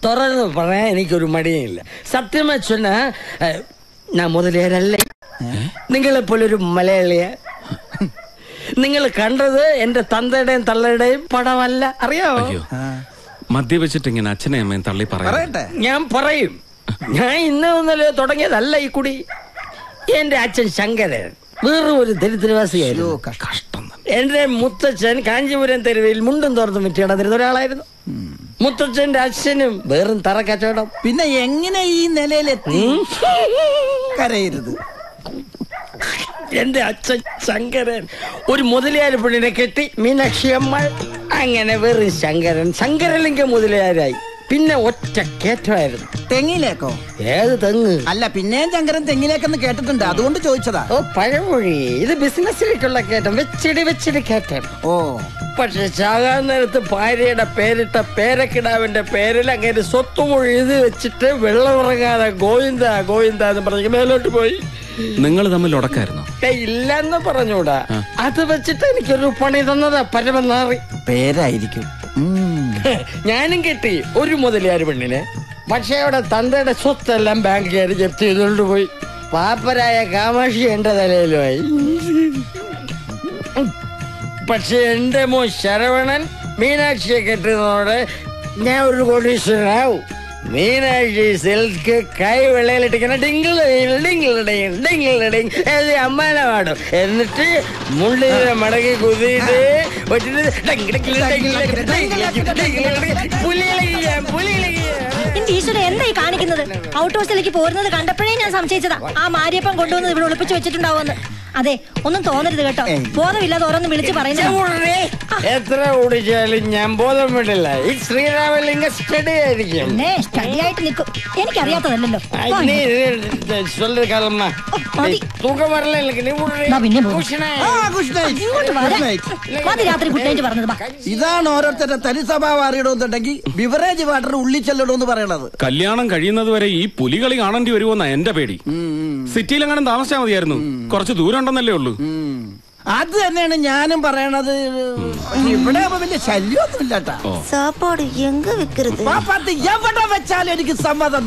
തുറന്ന് പറയാൻ എനിക്കൊരു മടിയില്ല. സത്യമായി சொன்னா ഞാൻ മുതലേരല്ല, നിങ്ങളെപ്പോലൊരു മലയാളിയ. നിങ്ങൾ കണ്ടത് എന്റെ തന്തയുടെയും തള്ളയുടെയും പടമല്ല, അറിയാമോ? മദ്യപിച്ചിട്ട് ഇങ്ങനെ അച്ഛനെ അമ്മയും തള്ളി പറയട്ടെ. ഞാൻ പറയും. ഞാൻ ഇന്നലെ തുടങ്ങിയതല്ല ഈ കുടി. എന്റെ അച്ഛൻ ശങ്കരൻ വേറെ ഒരു ദരിദ്രവാസിയായിരുന്നു. കഷ്ടം. എന്റെ മുത്തച്ഛൻ കാഞ്ചീപുരം തെരുവിൽ മുണ്ടും തോർത്തും വിറ്റിടന്നിരുന്ന ഒരാളായിരുന്നു. മുത്തച്ഛന്റെ അച്ഛനും വേറും തറ കച്ചവടം. പിന്നെ എങ്ങനെ ഈ നിലയിലെത്തി? കരയരുത്. എന്റെ അച്ഛൻ ശങ്കരൻ ഒരു മുതലയാർ പെണ്ണിനെ കെട്ടി, മീനാക്ഷി അമ്മ. അങ്ങനെ വെറും ശങ്കരലിംഗം മുതലയാരായി. പിന്നെ ഒറ്റ കേറ്റമായിരുന്നു. തെങ്ങിലേക്കോ? ഏത് തെങ്ങ്? അല്ല, പിന്നെയും ശങ്കരൻ തെങ്ങിലേക്കെന്ന് കേട്ടിട്ടുണ്ട്, അതുകൊണ്ട് ചോദിച്ചതാ. ഓ, പഴമൊഴി. ഇത് ബിസിനസ്സിലേക്കുള്ള കയറ്റം. വെച്ചിടി കയറ്റം. ഓ, പക്ഷെ ചാകാൻ നേരത്ത് ഭാര്യയുടെ പേരിട്ട പേരക്കിടാവിന്റെ പേരിൽ അങ്ങനെ സ്വത്തുമൊഴി എഴുതി വെച്ചിട്ട് വെള്ളമിറങ്ങാതെ ഗോവിന്ദ ഗോവിന്ദ എന്ന് പറഞ്ഞ് മേലോട്ട് പോയി. നിങ്ങൾ തമ്മിൽ ഉടക്കായിരുന്നു? ഇല്ലെന്ന് പറഞ്ഞൂടാ. അത് വെച്ചിട്ട് എനിക്കൊരു പണി തന്നതാ പരമനാറി. പേരായിരിക്കും. ഞാനും കെട്ടി ഒരു മുതലയാർ പെണ്ണിനെ. പക്ഷെ അവിടെ തന്തയുടെ സ്വത്തെല്ലാം ബാങ്കുകാർ ജപ്തി ചെയ്തുകൊണ്ട് പോയി. പാപ്പരായ കാമാക്ഷി എന്റെ തലയിലുമായി. പക്ഷെ എന്റെ മോൻ ശരവണൻ മീനാക്ഷിയെ കെട്ടുന്നതോടെ ഞാൻ ഒരു കോടീശ്വരനാവും. മീനാക്ഷി സിൽക്ക് കൈ വെള്ളയിലിട്ടിങ്ങനെ അമ്മാനെ പാടും. എന്നിട്ട് മുള്ളിനെ മടക്കി കുതിയിട്ട് എന്തായി കാണിക്കുന്നത്? ഔട്ട് ഹൗസിലേക്ക് പോരുന്നത് കണ്ടപ്പോഴേ ഞാൻ സംശയിച്ചതാ ആ മാരിയപ്പം കൊണ്ടുവന്നത് ഇവിടെ ഒളിപ്പിച്ചു വെച്ചിട്ടുണ്ടാവുമെന്ന്. അതെ, ഒന്നും തോന്നരുത് കേട്ടോ. ബോധമില്ലാതെ ഓരോന്ന് വിളിച്ച് പറയുന്നത്. എത്ര ഓടിച്ചാലും ഞാൻ ബോധം വിടില്ല. ഈ ശ്രീരാമലിംഗ സ്റ്റഡി ആയിരിക്കും. സ്റ്റഡി ആയിട്ട് നിൽക്കും. എനിക്കറിയാത്തതല്ലോ. രാത്രി ഗുഡ് നൈറ്റ് പറഞ്ഞത്. ഇതാണ് ഓരോരുത്തരുടെ തനി സ്വഭാവം അറിയണമെന്നുണ്ടെങ്കിൽ ബിവറേജ് വാട്ടർ ഉള്ളിൽ ചെല്ലണമെന്ന് പറയണത്. കല്യാണം കഴിയുന്നത് വരെ ഈ പുലികളി കാണേണ്ടി വരുമെന്നാ എന്റെ പേടി. സിറ്റിയിലെങ്ങനെ താമസിച്ചാൽ മതിയായിരുന്നു. കുറച്ച് ദൂരം ഉണ്ടെന്നല്ലേ ഉള്ളൂ. അത് തന്നെയാണ് ഞാനും പറയണത്. ഇവിടെ വലിയ ശല്യമൊന്നും ഇല്ലാട്ടാ. സാപ്പാട് എങ്ക വെക്കരുത്. എവിടെ വെച്ചാലും എനിക്ക് സമ്മതം.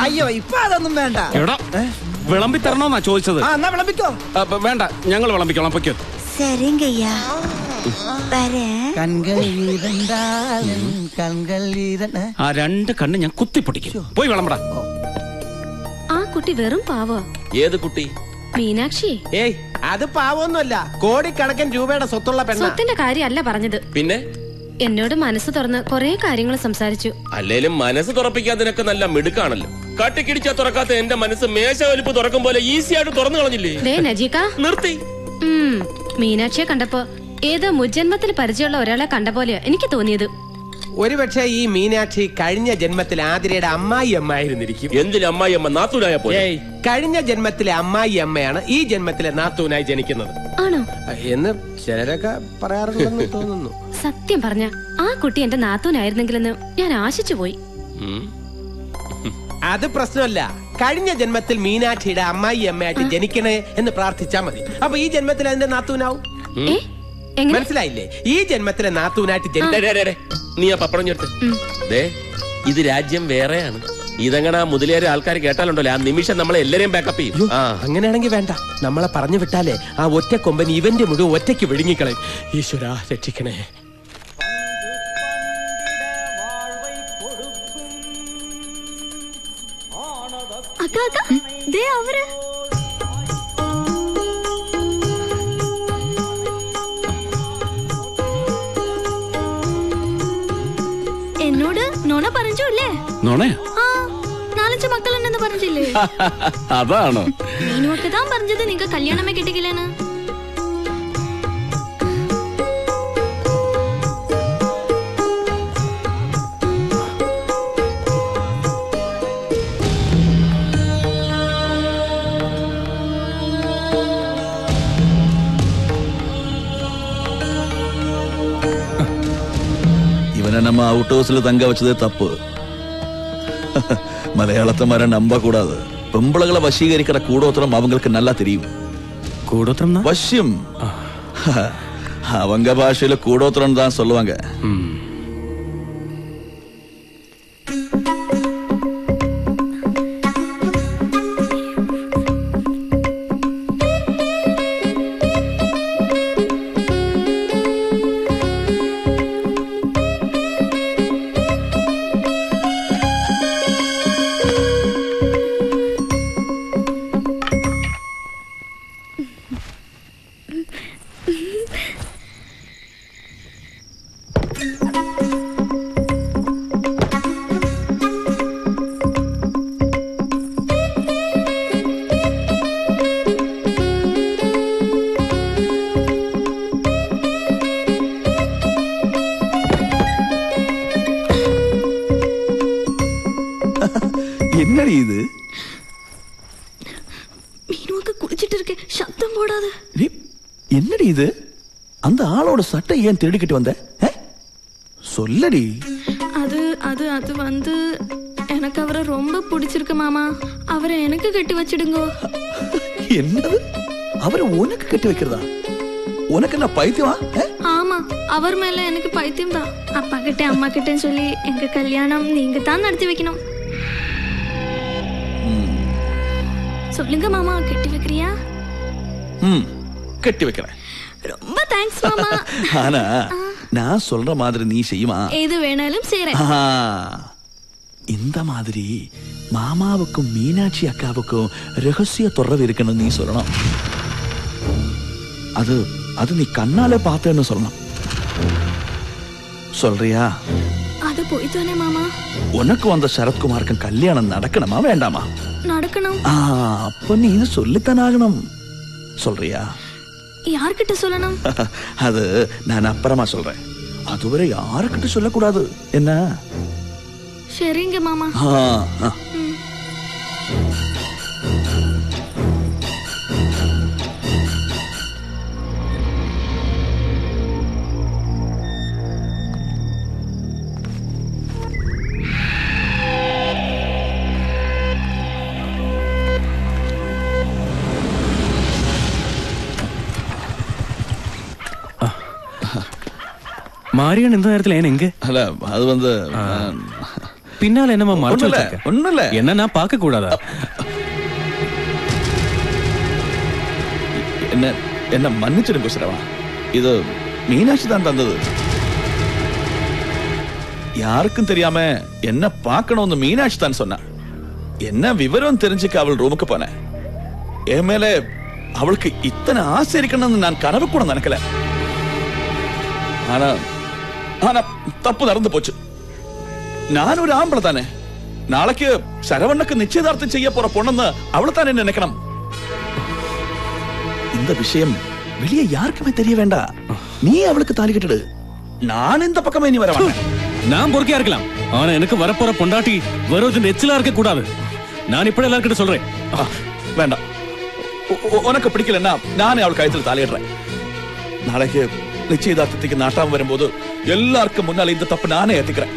അയ്യോ, ഇപ്പൊ അതൊന്നും വേണ്ട. വിളമ്പി തരണോന്നാ ചോദിച്ചത്. എന്നാ വിളമ്പിക്കോ. വേണ്ട, ഞങ്ങൾ വിളമ്പിക്കോളാം. പൊയ്ക്കോ. ആ രണ്ട് കണ്ണ് ഞാൻ കുത്തിപ്പൊട്ടിക്കും. പോയി വിളമ്പടാ. ആ കുട്ടി വെറും പാവോ. ഏത് കുട്ടി? മീനാക്ഷി. ഏയ്, അത് പാവൊന്നുമല്ല. കോടിക്കണക്കിന് രൂപയുടെ സ്വത്തുള്ള പെണ്ണ. സ്വത്തിന്റെ കാര്യമല്ല പറഞ്ഞത്. പിന്നെ എന്നോട് മനസ്സ് തുറന്ന് കൊറേ കാര്യങ്ങൾ സംസാരിച്ചു. അല്ലേലും മനസ്സ് തുറപ്പിക്കാൻ നിനക്ക് നല്ല മിടുക്കാണല്ലോ. കട്ടിക്കിടിച്ചാ തുറക്കാത്ത എന്റെ മനസ്സ് മേശ വലിപ്പ് തുറക്കും പോലെ ഈസി ആയിട്ട് തുറന്നു കളഞ്ഞില്ലേ? നിർത്തി. മീനാക്ഷിയെ കണ്ടപ്പോ ഏതോ മുജ്ജന്മത്തിൽ പരിചയമുള്ള ഒരാളെ കണ്ട പോലെയാ എനിക്ക് തോന്നിയത്. ഒരുപക്ഷെ ഈ മീനാക്ഷി കഴിഞ്ഞ ജന്മത്തിൽ ആതിരയുടെ അമ്മായി അമ്മായിരുന്നിരിക്കും. എന്തിന് അമ്മായി അമ്മ? നാത്തൂനായ പോലെ. കഴിഞ്ഞ ജന്മത്തിലെ അമ്മായി അമ്മയാണ് ഈ ജന്മത്തിലെ നാത്തൂനായി ജനിക്കുന്നത്. ആണോ എന്ന് ചിലരൊക്കെ പറയാറുണ്ടെന്ന് തോന്നുന്നു. സത്യം പറഞ്ഞ ആ കുട്ടി എന്റെ നാത്തൂനായിരുന്നെങ്കിലെന്ന് ഞാൻ ആശിച്ചു പോയി. അത് പ്രശ്നമല്ല. കഴിഞ്ഞ ജന്മത്തിൽ മീനാക്ഷിയുടെ അമ്മായി അമ്മയായിട്ട് ജനിക്കണേ എന്ന് പ്രാർത്ഥിച്ചാ മതി. അപ്പൊ ഈ ജന്മത്തിൽ അതിന്റെ നാത്തൂനാവും. മനസ്സിലായില്ലേ? ഈ ജന്മത്തിലെ നാത്തൂനായിട്ട് നീ ആ പപ്പടം ചേർത്ത്. ഇത് രാജ്യം വേറെയാണ്. ഇതങ്ങനെ മുതലേറെ ആൾക്കാർ കേട്ടാലുണ്ടല്ലോ, ആ നിമിഷം നമ്മളെ എല്ലാരെയും ബാക്കപ്പ് ചെയ്യും. അങ്ങനെയാണെങ്കിൽ വേണ്ട. നമ്മളെ പറഞ്ഞു വിട്ടാലേ ആ ഒറ്റ കൊമ്പൻ ഇവന്റെ മുഴുവൻ ഒറ്റയ്ക്ക് വിഴുങ്ങിക്കളയും. ഈശ്വരാ രക്ഷിക്കണേ. എന്നോട് നോണ പറഞ്ഞല്ലേ? നാലഞ്ച് മക്കളുണ്ടെന്ന് പറഞ്ഞില്ലേ? അതാണോ? നീനോക്ക് താൻ പറഞ്ഞത് നിങ്ങക്ക് കല്യാണമേ കിട്ടിക്കില്ലെന്ന്. நம்ம அவுட் ஹவுஸ்ல தங்க வச்சதே தப்பு. மலையாளத்தை மாதிரி நம்ப கூடாது. பொம்பளைகளை வசீகரிக்கிற கூடோத்திரம் அவங்களுக்கு நல்லா தெரியும். கூடோத்திரம்? வசியம். அவங்க பாஷையில கூடோத்திரம் தான் சொல்லுவாங்க. என்னடி இது? மீனுக்கு குளிச்சிட்டு இருக்க, சத்தம் போடாத. என்னடி இது? அந்த ஆளோட சட்டை ஏன் திருடிக்கிட்டு வந்த? சொல்லடி. அது வந்து எனக்கு அவரை ரொம்ப பிடிச்சிருக்கு மாமா. அவரை எனக்கு கட்டி வச்சிடுங்க. என்னது? அவரை உனக்கு கட்டி வைக்கிறதா? உனக்கு என்ன பைத்தியமா? ஆமா, அவர் மேல எனக்கு பைத்தியம் தான். அப்பா கிட்ட அம்மா கிட்ட சொல்லி எங்க கல்யாணம் நீங்க தான் நடத்தி வைக்கணும். சொல்லுங்க மாமா, கட்டி வைக்கிறியா? கட்டி வைக்கிறேன். ரொம்ப தேங்க்ஸ் மாமா. ஆனா நான் சொல்ற மாதிரி நீ செய்யுமா? எது வேணாலும் செய்றேன். இந்த மாதிரி மாமாவுக்கும் மீனாட்சி அக்காவுக்கும் ரகசிய தொடர்பு இருக்குன்னு நீ சொல்லணும். அது நீ கண்ணால பார்த்தேன்னு சொல்லணும். சொல்றியா? அது போய் தானே மாமா. உனக்கு வந்த சரத்குமாருக்கு கல்யாணம் நடக்கணுமா வேண்டாமா? நடக்கணும். அப்ப நீ இது சொல்லித்தான் ஆகணும். சொல்றியா? யார்கிட்ட சொல்லணும்? அது நான் அப்புறமா சொல்றேன். அதுவரை யாருக்கிட்ட சொல்லக்கூடாது. என்ன? சரிங்க மாமா. மாரியன் இந்த நேரத்துல ஏன் எங்க? அல்ல, அது வந்து பின்னால என்னமா மறைச்சு வச்சிருக்க? ஒண்ணும் இல்ல. என்ன நான் பார்க்க கூடாதா? என்ன மன்னிச்சிடுங்க சிரவா. இது மீனாட்சி தான் தந்தது. யாருக்கும் தெரியாம என்ன பார்க்கணும்னு மீனாட்சி தான் சொன்னா. என்ன விவரம் தெரிஞ்சுக்க அவள் ரூமுக்கு போனேன். என் மேல அவளுக்கு இத்தனை ஆசை இருக்கணும்னு நான் கனவு கூட நினைக்கல. ஆனா தப்பு நடந்து போச்சு. நான் ஒரு ஆம்பளை தானே. நாளைக்கு சரவணனுக்கு நிச்சயதார்த்தம் செய்ய போற பொண்ணு அவளை தானே நினைக்கணும். இந்த விஷயம் வெளியே யாருக்குமே தெரிய வேண்டாம். நீ அவளுக்கு தாலி கட்டிடு. நான் இந்த பக்கமே நீ வர வேண்டாம். நான் பொறுக்கையா இருக்கலாம். ஆனா எனக்கு வரப்போற பொண்டாட்டி வருவது நெச்சிலா இருக்க கூடாது. நான் இப்படி எல்லார்கிட்ட சொல்றேன். வேண்டாம். உனக்கு பிடிக்கலன்னா நானே அவள் கழுத்துல தாலிடுறேன். நாளைக்கு நிச்சயதார்த்தத்துக்கு நாட்டாம வரும்போது எல்லாருக்கும் முன்னால இந்த தப்பு நானே ஏத்துக்கிறேன்.